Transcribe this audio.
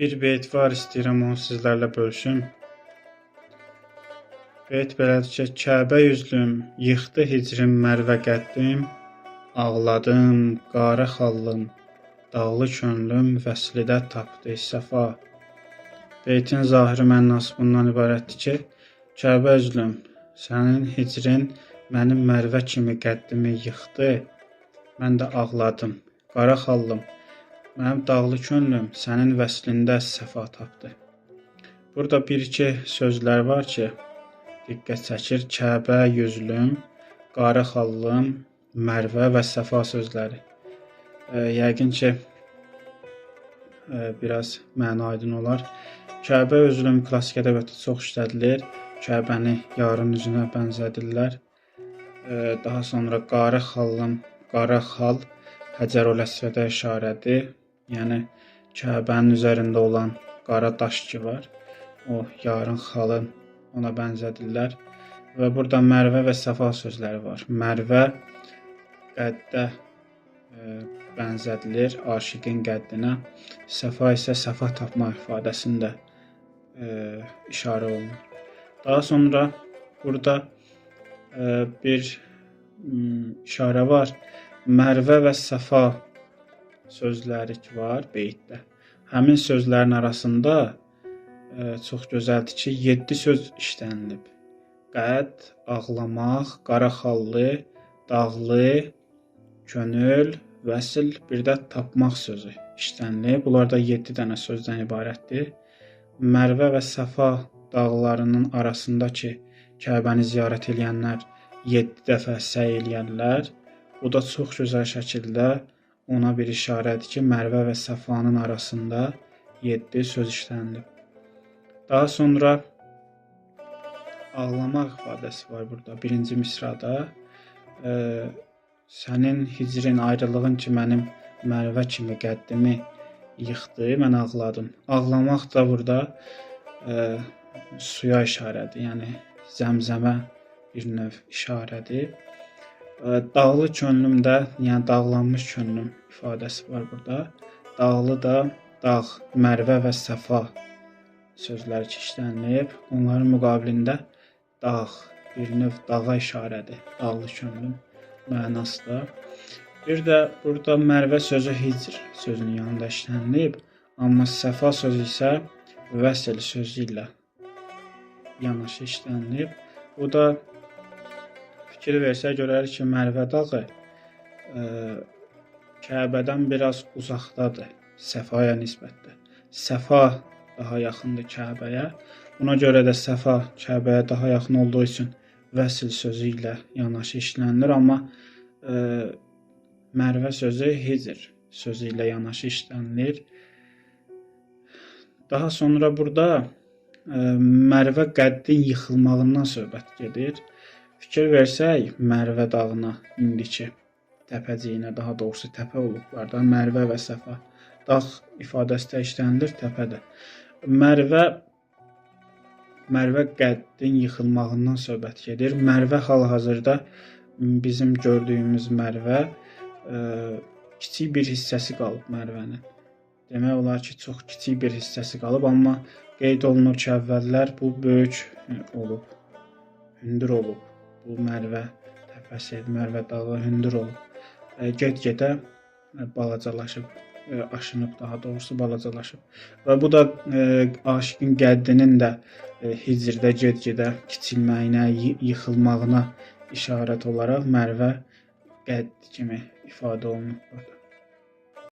Bir beyt var, istəyirəm onu sizlərlə bölüşüm. Beyt belədir ki, Kəbə yüzlüm, yıxdı hicrim mərvə qəddim, ağladım, qarə xallım, dağlı könlüm vəslidə tapdı səfa. Beytin zahiri mənası bundan ibarətdir ki, Kəbə yüzlüm, sənin hicrin mənim mərvə kimi qəddimi yıxdı, mən də ağladım, qara xallım, mənim dağlı könlüm sənin vəslində səfa tapdı. Burada bir-iki sözlər var ki, diqqət çəkir. Kəbə yüzlüm, qarə xallım, mərvə və səfa sözləri. Yəqin ki, biraz məna aydın olar. Kəbə yüzlüm klassik ədəbiyyatda çox işlədilir. Kəbəni yarın üzünə bənzədirlər. Daha sonra qarə xallım, qara xal Həcərül Əsvədə işarədir. Yəni Kəbənin üzərində olan qara daş ki var, o yarın xalın ona bənzədirlər. Və burada mərvə və səfa sözləri var. Mərvə qəddə bənzədilir, aşiqin qəddinə. Səfa isə səfa tapmaq ifadəsində işarə olunur. Daha sonra burada bir işarə var. Mərvə və səfa sözləri ki var beytdə. Həmin sözlərin arasında çox gözəldir ki, 7 söz işlənilib. Qədd, ağlamaq, qara xallı, dağlı, könül, vəsl, bir də tapmaq sözü işlənilib. Bunlar da 7 dənə sözdən ibarətdir. Mərvə və Səfa dağlarının arasında ki, Kəbəni ziyarət edənlər 7 dəfə səy eləyərlər. Bu da çox gözəl şəkildə ona bir işarədir ki, Mərvə və Səfanın arasında 7 söz işlənilib. Daha sonra ağlamaq ifadəsi var burada. Birinci misrada sənin hicrin, ayrılığın ki mənim mərvə kimi qəddimi yıxdı, mən ağladım. Ağlamaq da burada suya işarədir, yəni zəmzəmə bir növ işarədir. Dağlı könlümdə, yəni dağlanmış könlüm ifadəsi var burada. Dağlı da dağ, mərvə və səfa sözlər ki işlənilib. Onların müqabilində dağ, bir növ dağa işarədir. Dağlı könlüm mənası da. Bir də burada mərvə sözü hicr sözünün yanında işlənilib. Amma səfa sözü isə vəsl sözü ilə yanaşı işlənilib. Bu da fikir versək görərik ki, Mərvə dağı Kəbədən biraz uzaqdadır Səfaya nisbətdə. Səfa daha yaxındır Kəbəyə. Buna görə də Səfa Kəbəyə daha yaxın olduğu üçün vəsl sözü ilə yanaşı işlənilir. Amma Mərvə sözü hicr sözü ilə yanaşı işlənilir. Daha sonra burada Mərvə qəddin yıxılmağından söhbət gedir. Fikir versək, Mərvə dağına indiki təpəciyinə, daha doğrusu təpə olublar da, Mərvə və Səfa. Dağ ifadəsi də işlənilir, təpədə. Mərvə qəddin yıxılmağından söhbət gedir. Mərvə hal-hazırda bizim gördüyümüz Mərvə kiçik bir hissəsi qalıb Mərvənin. Demək olar ki, çox kiçik bir hissəsi qalıb, amma qeyd olunur ki, əvvəllər bu böyük olub, hündür olub. Bu Mərvə təpəsi, Mərvə dağı hündür olub. Get-gedə balacalaşıb, aşınıb, daha doğrusu balacalaşıb. Və bu da aşiqin qəddinin də hicrdə get-gedə kiçilməyinə, yıxılmağına işarət olaraq Mərvə qədd kimi ifadə olunub burada.